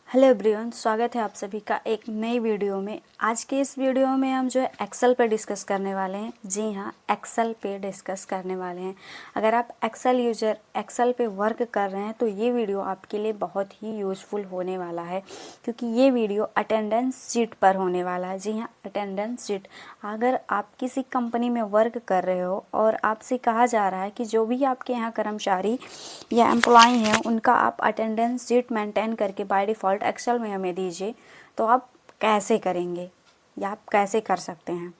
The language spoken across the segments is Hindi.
हेलो एवरीवन, स्वागत है आप सभी का एक नई वीडियो में। आज के इस वीडियो में हम जो है एक्सेल पे डिस्कस करने वाले हैं। जी हाँ, एक्सेल पे डिस्कस करने वाले हैं। अगर आप एक्सेल यूजर एक्सेल पे वर्क कर रहे हैं तो ये वीडियो आपके लिए बहुत ही यूज़फुल होने वाला है, क्योंकि ये वीडियो अटेंडेंस शीट पर होने वाला है। जी हाँ, अटेंडेंस शीट। अगर आप किसी कंपनी में वर्क कर रहे हो और आपसे कहा जा रहा है कि जो भी आपके यहाँ कर्मचारी या एम्प्लॉय हैं उनका आप अटेंडेंस शीट मेंटेन करके बाय डिफ़ॉल्ट एक्सेल में हमें दीजिए, तो आप कैसे करेंगे या आप कैसे कर सकते हैं।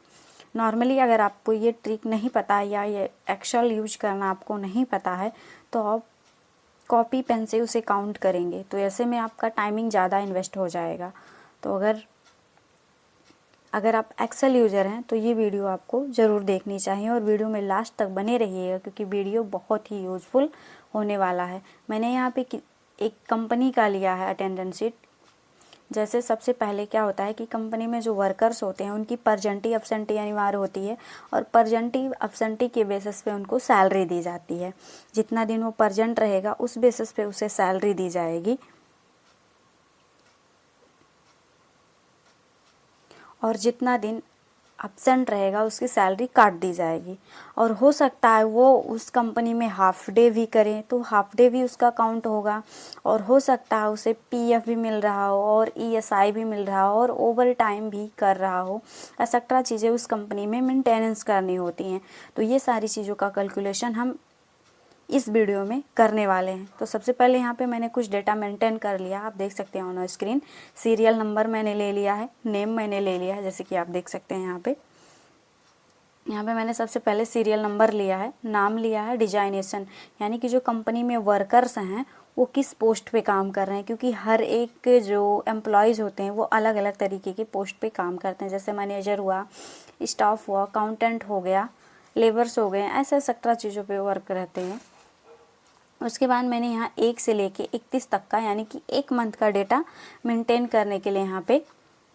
नॉर्मली अगर आपको ये ट्रिक नहीं पता है या ये एक्सेल यूज करना आपको नहीं पता है तो आप कॉपी पेन से उसे काउंट करेंगे, तो ऐसे में आपका टाइमिंग ज़्यादा इन्वेस्ट हो जाएगा। तो अगर आप एक्सेल यूज़र हैं तो ये वीडियो आपको ज़रूर देखनी चाहिए और वीडियो में लास्ट तक बने रहिएगा, क्योंकि वीडियो बहुत ही यूज़फुल होने वाला है। मैंने यहाँ पे एक कंपनी का लिया है अटेंडेंस शीट। जैसे सबसे पहले क्या होता है कि कंपनी में जो वर्कर्स होते हैं उनकी परजेंटी एब्सेंटी अनिवार्य होती है, और परजेंटी एब्सेंटी के बेसिस पे उनको सैलरी दी जाती है। जितना दिन वो परजेंट रहेगा उस बेसिस पे उसे सैलरी दी जाएगी, और जितना दिन एब्सेंट रहेगा उसकी सैलरी काट दी जाएगी। और हो सकता है वो उस कंपनी में हाफ डे भी करें तो हाफ डे भी उसका काउंट होगा, और हो सकता है उसे पीएफ भी मिल रहा हो और ईएसआई भी मिल रहा हो और ओवर टाइम भी कर रहा हो। एक्सेट्रा चीज़ें उस कंपनी में मेंटेनेंस करनी होती हैं। तो ये सारी चीज़ों का कैलकुलेशन हम इस वीडियो में करने वाले हैं। तो सबसे पहले यहाँ पे मैंने कुछ डेटा मेंटेन कर लिया, आप देख सकते हैं ऑन स्क्रीन। सीरियल नंबर मैंने ले लिया है, नेम मैंने ले लिया है, जैसे कि आप देख सकते हैं यहाँ पे मैंने सबसे पहले सीरियल नंबर लिया है, नाम लिया है, डिजाइनेशन यानी कि जो कंपनी में वर्कर्स हैं वो किस पोस्ट पे काम कर रहे हैं, क्योंकि हर एक जो एम्प्लॉयज़ होते हैं वो अलग अलग तरीके के पोस्ट पे काम करते हैं। जैसे मैनेजर हुआ, स्टाफ हुआ, अकाउंटेंट हो गया, लेबर्स हो गए, ऐसे एक्सेट्रा चीज़ों पे वर्क रहते हैं। उसके बाद मैंने यहाँ 1 से लेके 31 तक का यानी कि 1 मंथ का डेटा मेंटेन करने के लिए यहाँ पे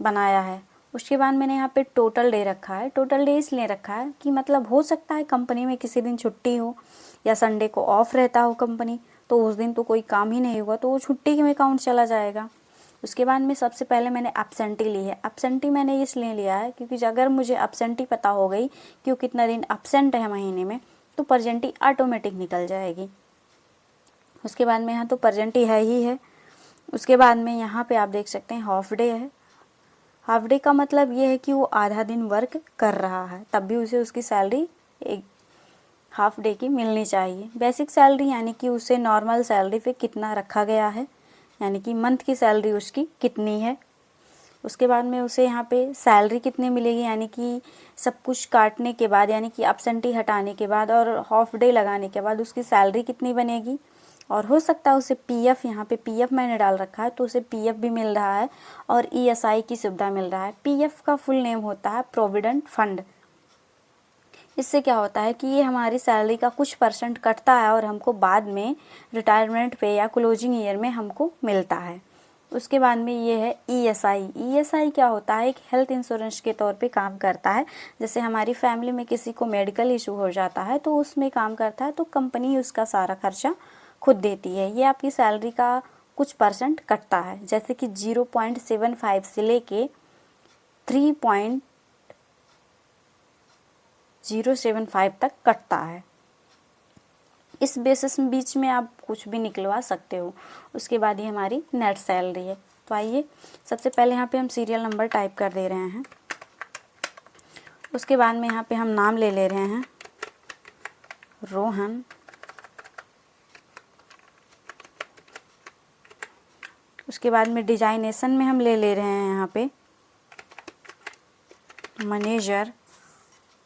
बनाया है। उसके बाद मैंने यहाँ पे टोटल डे रखा है। टोटल डे इसलिए रखा है कि मतलब हो सकता है कंपनी में किसी दिन छुट्टी हो या संडे को ऑफ रहता हो कंपनी, तो उस दिन तो कोई काम ही नहीं होगा, तो वो छुट्टी में काउंट चला जाएगा। उसके बाद में सबसे पहले मैंने एब्सेंटी ली है। एब्सेंटी मैंने इसलिए लिया है क्योंकि अगर मुझे एब्सेंटी पता हो गई कि वो कितना दिन एब्सेंट है महीने में, तो परजेंटी ऑटोमेटिक निकल जाएगी। उसके बाद में यहाँ तो परजेंटी है ही है। उसके बाद में यहाँ पे आप देख सकते हैं हाफ डे है। हाफ डे का मतलब ये है कि वो आधा दिन वर्क कर रहा है, तब भी उसे उसकी सैलरी एक हाफ डे की मिलनी चाहिए। बेसिक सैलरी यानी कि उसे नॉर्मल सैलरी पे कितना रखा गया है, यानी कि मंथ की सैलरी उसकी कितनी है। उसके बाद में उसे यहाँ पे सैलरी कितनी मिलेगी, यानी कि सब कुछ काटने के बाद, यानी कि एब्सेंटी हटाने के बाद और हाफ डे लगाने के बाद उसकी सैलरी कितनी बनेगी। और हो सकता है उसे पीएफ, यहाँ पे पीएफ मैंने डाल रखा है तो उसे पीएफ भी मिल रहा है और ईएसआई की सुविधा मिल रहा है। पीएफ का फुल नेम होता है प्रोविडेंट फंड। इससे क्या होता है कि ये हमारी सैलरी का कुछ परसेंट कटता है और हमको बाद में रिटायरमेंट पे या क्लोजिंग ईयर में हमको मिलता है। उसके बाद में ये है ईएसआई। ईएसआई क्या होता है, एक हेल्थ इंश्योरेंस के तौर पे काम करता है। जैसे हमारी फैमिली में किसी को मेडिकल इशू हो जाता है तो उसमें काम करता है, तो कंपनी उसका सारा खर्चा खुद देती है। ये आपकी सैलरी का कुछ परसेंट कटता है, जैसे कि 0.75 से लेके 3.075 तक कटता है। इस बेसिस में बीच में आप कुछ भी निकलवा सकते हो। उसके बाद ये हमारी नेट सैलरी है। तो आइए सबसे पहले यहाँ पे हम सीरियल नंबर टाइप कर दे रहे हैं। उसके बाद में यहाँ पे हम नाम ले ले रहे हैं, रोहन। उसके बाद में डिजाइनेशन में हम ले ले रहे हैं यहाँ पे मैनेजर।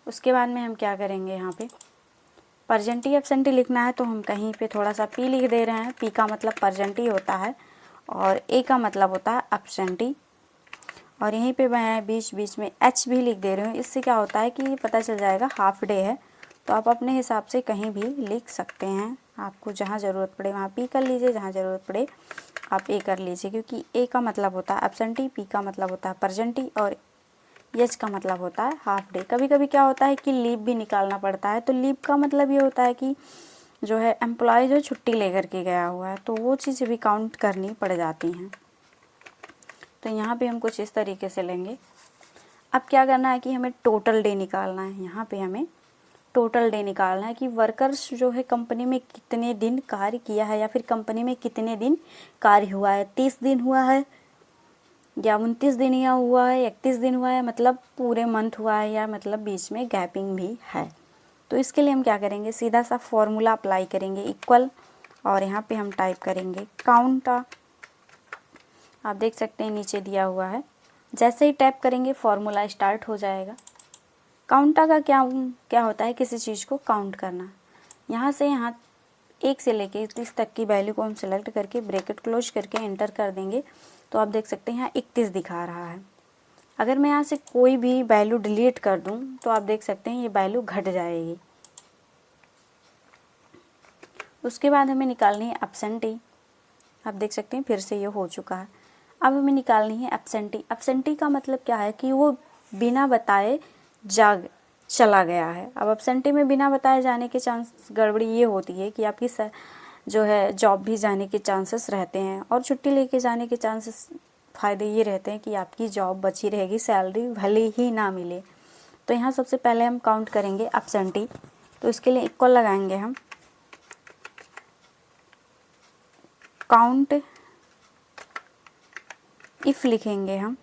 उसके बाद में हम क्या करेंगे, यहाँ पे परजेंटी एब्सेंटी लिखना है तो हम कहीं पे थोड़ा सा पी लिख दे रहे हैं। पी का मतलब परजेंटी होता है और ए का मतलब होता है एब्सेंटी, और यहीं पे मैं बीच बीच में एच भी लिख दे रही हूँ। इससे क्या होता है कि पता चल जाएगा हाफ डे है। तो आप अपने हिसाब से कहीं भी लिख सकते हैं, आपको जहाँ ज़रूरत पड़े वहाँ पी कर लीजिए, जहाँ ज़रूरत पड़े आप ए कर लीजिए, क्योंकि ए का मतलब होता है एब्सेंटी, पी का मतलब होता है परजेंटी और एच का मतलब होता है हाफ डे। कभी कभी क्या होता है कि लीव भी निकालना पड़ता है, तो लीव का मतलब ये होता है कि जो है एम्प्लॉय जो छुट्टी लेकर के गया हुआ है, तो वो चीज़ें भी काउंट करनी पड़ जाती हैं। तो यहाँ पे हम कुछ इस तरीके से लेंगे। अब क्या करना है कि हमें टोटल डे निकालना है। यहाँ पे हमें टोटल डे निकालना है कि वर्कर्स जो है कंपनी में कितने दिन कार्य किया है, या फिर कंपनी में कितने दिन कार्य हुआ है। 30 दिन हुआ है, या 29 दिन या हुआ है, 31 दिन हुआ है, मतलब पूरे मंथ हुआ है, या मतलब बीच में गैपिंग भी है। तो इसके लिए हम क्या करेंगे, सीधा सा फॉर्मूला अप्लाई करेंगे, इक्वल, और यहाँ पे हम टाइप करेंगे काउंट। आप देख सकते हैं नीचे दिया हुआ है। जैसे ही टाइप करेंगे फॉर्मूला स्टार्ट हो जाएगा। काउंटा का क्या होता है, किसी चीज़ को काउंट करना। यहाँ से यहाँ 1 से लेके 30 तक की वैल्यू को हम सेलेक्ट करके ब्रैकेट क्लोज करके एंटर कर देंगे। तो आप देख सकते हैं यहाँ 31 दिखा रहा है। अगर मैं यहाँ से कोई भी वैल्यू डिलीट कर दूँ तो आप देख सकते हैं ये वैल्यू घट जाएगी। उसके बाद हमें निकालनी है एब्सेंटी। आप देख सकते हैं फिर से ये हो चुका है। अब हमें निकालनी है एब्सेंटी। एब्सेंटी का मतलब क्या है कि वो बिना बताए चला गया है। अब एब्सेंटी में बिना बताए जाने के चांस गड़बड़ी ये होती है कि आपकी जो है जॉब भी जाने के चांसेस रहते हैं, और छुट्टी लेके जाने के चांसेस फ़ायदे ये रहते हैं कि आपकी जॉब बची रहेगी, सैलरी भले ही ना मिले। तो यहाँ सबसे पहले हम काउंट करेंगे एब्सेंटी। तो इसके लिए इक्वल लगाएंगे हम काउंट इफ़ लिखेंगे हम।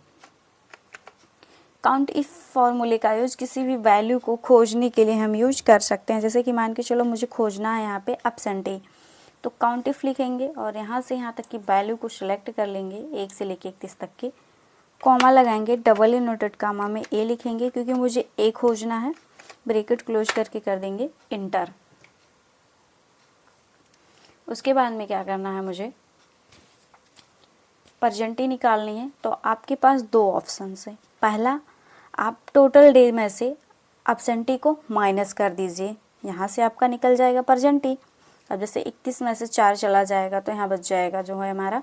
काउंट इफ़ फॉर्मूले का यूज किसी भी वैल्यू को खोजने के लिए हम यूज कर सकते हैं। जैसे कि मान के चलो मुझे खोजना है यहाँ पे एब्सेंटी, तो काउंट इफ़ लिखेंगे और यहाँ से यहाँ तक की वैल्यू को सिलेक्ट कर लेंगे 1 से लेके 31 तक के, कॉमा लगाएंगे, डबल इनवर्टेड कामा में ए लिखेंगे क्योंकि मुझे ए खोजना है, ब्रैकेट क्लोज करके कर देंगे इंटर। उसके बाद में क्या करना है, मुझे परसेंटी निकालनी है। तो आपके पास 2 ऑप्शंस हैं। पहला, आप टोटल डे में से एब्सेंटी को माइनस कर दीजिए, यहाँ से आपका निकल जाएगा परसेंटी। अब जैसे 31 में से 4 चला जाएगा तो यहाँ बच जाएगा जो है हमारा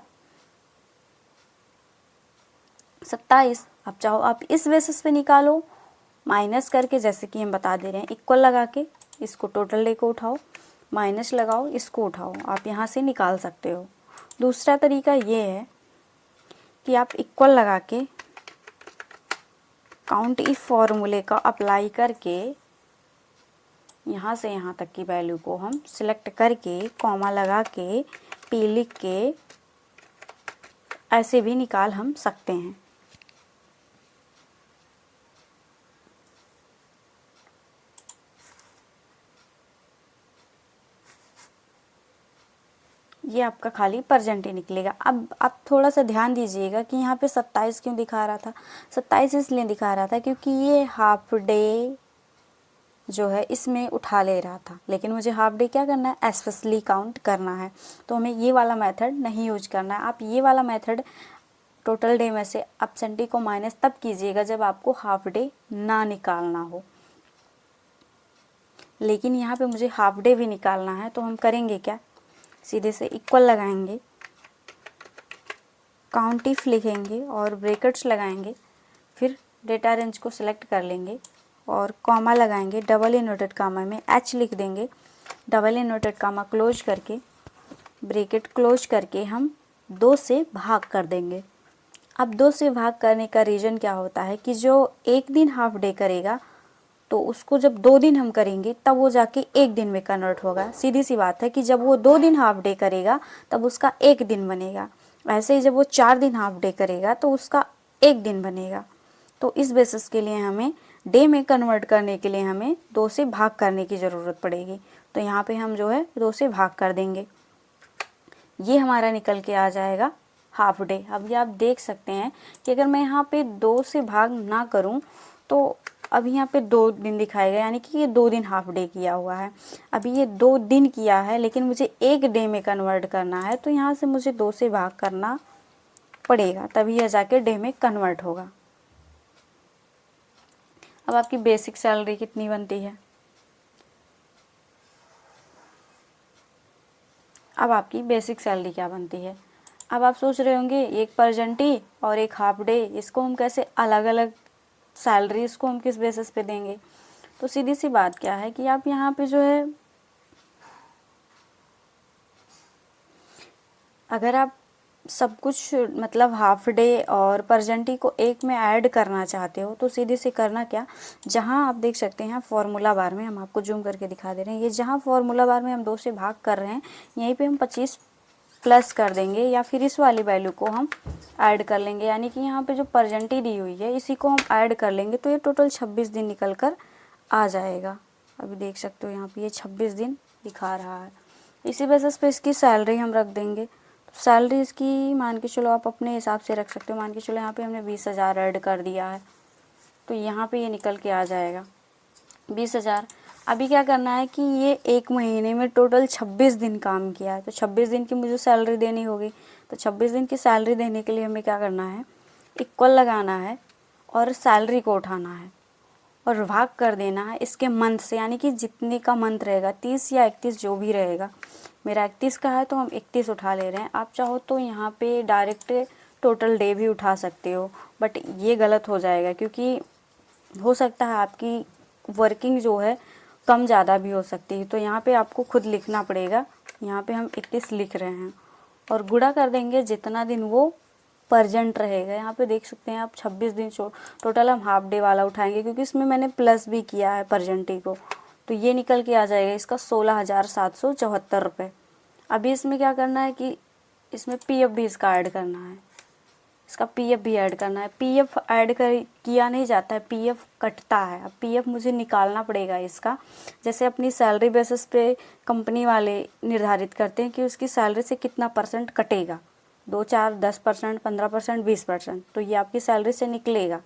27। अब चाहो आप इस बेसिस पे निकालो माइनस करके, जैसे कि हम बता दे रहे हैं, इक्वल लगा के इसको टोटल डे को उठाओ, माइनस लगाओ, इसको उठाओ, आप यहाँ से निकाल सकते हो। दूसरा तरीका ये है कि आप इक्वल लगा के काउंट इफ फॉर्मूले का अप्लाई करके यहाँ से यहाँ तक की वैल्यू को हम सिलेक्ट करके कॉमा लगा के पी लिख के ऐसे भी निकाल हम सकते हैं। ये आपका खाली परसेंट ही निकलेगा। अब आप थोड़ा सा ध्यान दीजिएगा कि यहाँ पे 27 क्यों दिखा रहा था। 27 इसलिए दिखा रहा था क्योंकि ये हाफ डे जो है इसमें उठा ले रहा था, लेकिन मुझे हाफ डे क्या करना है, स्पेशली काउंट करना है। तो हमें ये वाला मेथड नहीं यूज करना है। आप ये वाला मेथड टोटल डे में से एब्सेंटी को माइनस तब कीजिएगा जब आपको हाफ डे ना निकालना हो। लेकिन यहाँ पे मुझे हाफ डे भी निकालना है, तो हम करेंगे क्या, सीधे से इक्वल लगाएंगे, काउंट इफ लिखेंगे और ब्रैकेट्स लगाएंगे, फिर डेटा रेंज को सिलेक्ट कर लेंगे और कॉमा लगाएंगे, डबल इनवर्टेड कामा में एच लिख देंगे, डबल इनवर्टेड कामा क्लोज करके ब्रैकेट क्लोज करके हम 2 से भाग कर देंगे। अब 2 से भाग करने का रीज़न क्या होता है कि जो एक दिन हाफ डे करेगा तो उसको जब 2 दिन हम करेंगे तब वो जाके 1 दिन में कन्वर्ट होगा। सीधी सी बात है कि जब वो 2 दिन हाफ डे करेगा तब उसका 1 दिन बनेगा। ऐसे ही जब वो 4 दिन हाफ डे करेगा तो उसका 1 दिन बनेगा। तो इस बेसिस के लिए हमें डे में कन्वर्ट करने के लिए हमें 2 से भाग करने की ज़रूरत पड़ेगी। तो यहाँ पे हम जो है 2 से भाग कर देंगे, ये हमारा निकल के आ जाएगा हाफ डे। अब ये आप देख सकते हैं कि अगर मैं यहाँ पे 2 से भाग ना करूँ तो अभी यहाँ पे 2 दिन दिखाएगा, यानी कि ये 2 दिन हाफ डे किया हुआ है। अभी ये 2 दिन किया है लेकिन मुझे 1 डे में कन्वर्ट करना है, तो यहाँ से मुझे 2 से भाग करना पड़ेगा, तभी यह जाके डे में कन्वर्ट होगा। अब आपकी बेसिक सैलरी कितनी बनती है, अब आपकी बेसिक सैलरी क्या बनती है। अब आप सोच रहे होंगे एक परसेंटी और एक हाफ डे, इसको हम कैसे अलग अलग सैलरी, इसको हम किस बेसिस पे देंगे। तो सीधी सी बात क्या है कि आप यहाँ पे जो है, अगर आप सब कुछ मतलब हाफ डे और परजेंटी को एक में ऐड करना चाहते हो तो सीधे से करना क्या, जहां आप देख सकते हैं फॉर्मूला बार में, हम आपको जूम करके दिखा दे रहे हैं, ये जहां फॉर्मूला बार में हम 2 से भाग कर रहे हैं यहीं पे हम 25 प्लस कर देंगे या फिर इस वाली वैल्यू को हम ऐड कर लेंगे, यानी कि यहाँ पे जो परजेंटी दी हुई है इसी को हम ऐड कर लेंगे तो ये टोटल 26 दिन निकल कर आ जाएगा। अभी देख सकते हो यहाँ पे ये 26 दिन दिखा रहा है। इसी बेसिस पे इसकी सैलरी हम रख देंगे। तो सैलरी इसकी मान के चलो आप अपने हिसाब से रख सकते हो, मान के चलो यहाँ पे हमने 20,000 ऐड कर दिया है तो यहाँ पे ये निकल के आ जाएगा 20,000। अभी क्या करना है कि ये एक महीने में टोटल 26 दिन काम किया है तो 26 दिन की मुझे सैलरी देनी होगी। तो 26 दिन की सैलरी देने के लिए हमें क्या करना है, इक्वल लगाना है और सैलरी को उठाना है और भाग कर देना है इसके मंथ से, यानी कि जितने का मंथ रहेगा 30 या 31 जो भी रहेगा। मेरा 31 का है तो हम 31 उठा ले रहे हैं। आप चाहो तो यहाँ पे डायरेक्ट टोटल डे भी उठा सकते हो, बट ये गलत हो जाएगा क्योंकि हो सकता है आपकी वर्किंग जो है कम ज़्यादा भी हो सकती है। तो यहाँ पे आपको खुद लिखना पड़ेगा। यहाँ पे हम 31 लिख रहे हैं और गुणा कर देंगे जितना दिन वो परजेंट रहेगा। यहाँ पे देख सकते हैं आप 26 दिन टोटल हम हाफ डे वाला उठाएंगे क्योंकि इसमें मैंने प्लस भी किया है परजेंटी को, तो ये निकल के आ जाएगा इसका 16,774 रुपये। अभी इसमें क्या करना है कि इसमें पीएफ भी इसका ऐड करना है, इसका पीएफ भी ऐड करना है। पीएफ ऐड कर किया नहीं जाता है, पीएफ कटता है। अब पीएफ मुझे निकालना पड़ेगा इसका। जैसे अपनी सैलरी बेसिस पे कंपनी वाले निर्धारित करते हैं कि उसकी सैलरी से कितना परसेंट कटेगा, 2, 4, 10%, 15%, 20%, तो ये आपकी सैलरी से निकलेगा।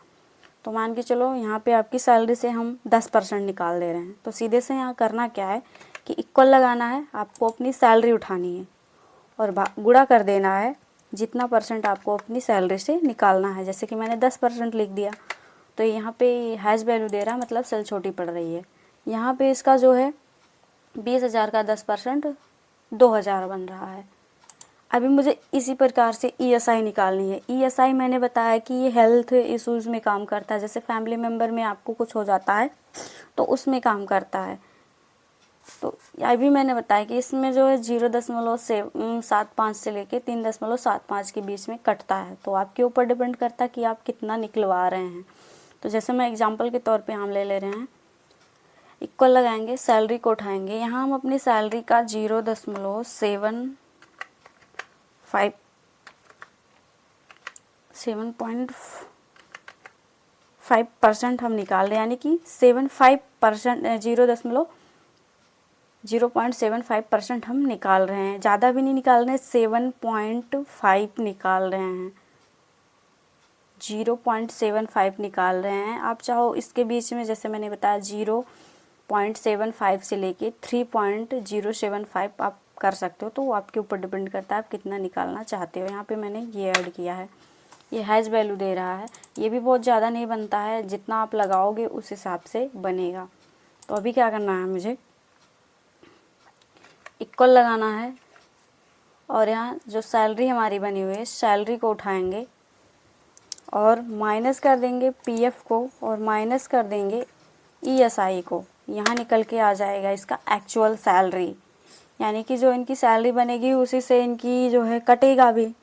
तो मान के चलो यहाँ पे आपकी सैलरी से हम 10% निकाल दे रहे हैं तो सीधे से यहाँ करना क्या है कि इक्वल लगाना है, आपको अपनी सैलरी उठानी है और गुणा कर देना है जितना परसेंट आपको अपनी सैलरी से निकालना है। जैसे कि मैंने 10% लिख दिया तो यहाँ पे हैश वैल्यू दे रहा है, मतलब सेल छोटी पड़ रही है। यहाँ पे इसका जो है 20,000 का 10% 2,000 बन रहा है। अभी मुझे इसी प्रकार से ईएसआई निकालनी है। ईएसआई मैंने बताया कि ये हेल्थ इश्यूज़ में काम करता है, जैसे फैमिली मेम्बर में आपको कुछ हो जाता है तो उसमें काम करता है। तो अभी मैंने बताया कि इसमें जो है 0.75 से लेके 3.75 के बीच में कटता है, तो आपके ऊपर डिपेंड करता है कि आप कितना निकलवा रहे हैं। तो जैसे मैं एग्जांपल के तौर पे हम ले रहे हैं, इक्वल लगाएंगे, सैलरी को उठाएंगे। यहाँ हम अपनी सैलरी का 7.5% हम निकाल रहे हैं, यानी कि 0.75% हम निकाल रहे हैं। ज़्यादा भी नहीं निकाल रहे हैं, 7.5 निकाल रहे हैं, 0.75 निकाल रहे हैं। आप चाहो इसके बीच में जैसे मैंने बताया 0.75 से लेके 3.075 आप कर सकते हो, तो वो आपके ऊपर डिपेंड करता है आप कितना निकालना चाहते हो। यहाँ पे मैंने ये ऐड किया है, ये हैश वैल्यू दे रहा है। ये भी बहुत ज़्यादा नहीं बनता है, जितना आप लगाओगे उस हिसाब से बनेगा। तो अभी क्या करना है, मुझे इक्वल लगाना है और यहाँ जो सैलरी हमारी बनी हुई है सैलरी को उठाएंगे और माइनस कर देंगे पीएफ को और माइनस कर देंगे ईएसआई को। यहाँ निकल के आ जाएगा इसका एक्चुअल सैलरी, यानी कि जो इनकी सैलरी बनेगी उसी से इनकी जो है कटेगा भी।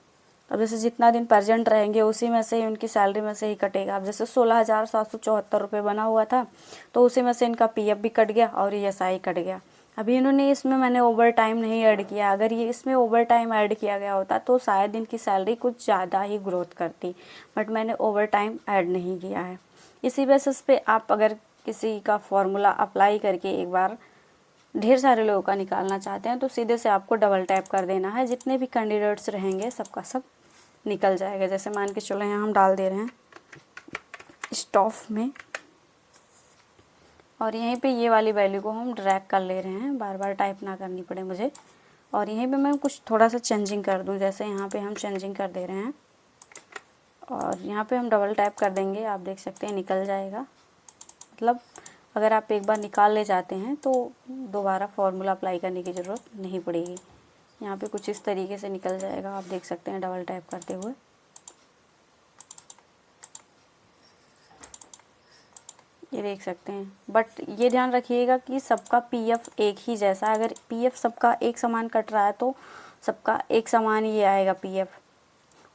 अब जैसे जितना दिन प्रेजेंट रहेंगे उसी में से ही उनकी सैलरी में से ही कटेगा। अब जैसे 16,774 रुपये बना हुआ था तो उसी में से इनका पीएफ भी कट गया और ईएसआई कट गया। अभी इन्होंने इसमें मैंने ओवर टाइम नहीं ऐड किया, अगर ये इसमें ओवर टाइम ऐड किया गया होता तो शायद इनकी सैलरी कुछ ज़्यादा ही ग्रोथ करती, बट मैंने ओवर टाइम ऐड नहीं किया है। इसी बेसिस पे आप अगर किसी का फॉर्मूला अप्लाई करके एक बार ढेर सारे लोगों का निकालना चाहते हैं तो सीधे से आपको डबल टैप कर देना है, जितने भी कैंडिडेट्स रहेंगे सबका सब निकल जाएगा। जैसे मान के चलो यहाँ हम डाल दे रहे हैं स्टॉफ में और यहीं पे ये वाली वैल्यू को हम ड्रैग कर ले रहे हैं, बार बार टाइप ना करनी पड़े मुझे। और यहीं पे मैं कुछ थोड़ा सा चेंजिंग कर दूं, जैसे यहाँ पे हम चेंजिंग कर दे रहे हैं और यहाँ पे हम डबल टैप कर देंगे, आप देख सकते हैं निकल जाएगा। मतलब अगर आप एक बार निकाल ले जाते हैं तो दोबारा फॉर्मूला अप्लाई करने की ज़रूरत नहीं पड़ेगी। यहाँ पे कुछ इस तरीके से निकल जाएगा, आप देख सकते हैं डबल टैप करते हुए। ये देख सकते हैं, बट ये ध्यान रखिएगा कि सबका पीएफ एक ही जैसा, अगर पीएफ सबका एक समान कट रहा है तो सबका एक समान ही आएगा पीएफ।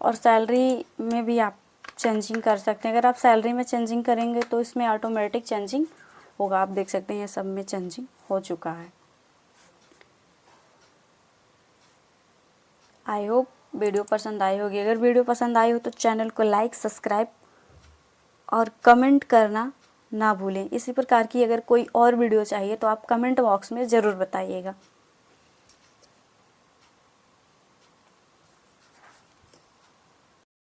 और सैलरी में भी आप चेंजिंग कर सकते हैं। अगर आप सैलरी में चेंजिंग करेंगे तो इसमें ऑटोमेटिक चेंजिंग होगा। आप देख सकते हैं ये सब में चेंजिंग हो चुका है। आई होप वीडियो पसंद आई होगी। अगर वीडियो पसंद आई हो तो चैनल को लाइक, सब्सक्राइब और कमेंट करना ना भूलें। इसी प्रकार की अगर कोई और वीडियो चाहिए तो आप कमेंट बॉक्स में ज़रूर बताइएगा।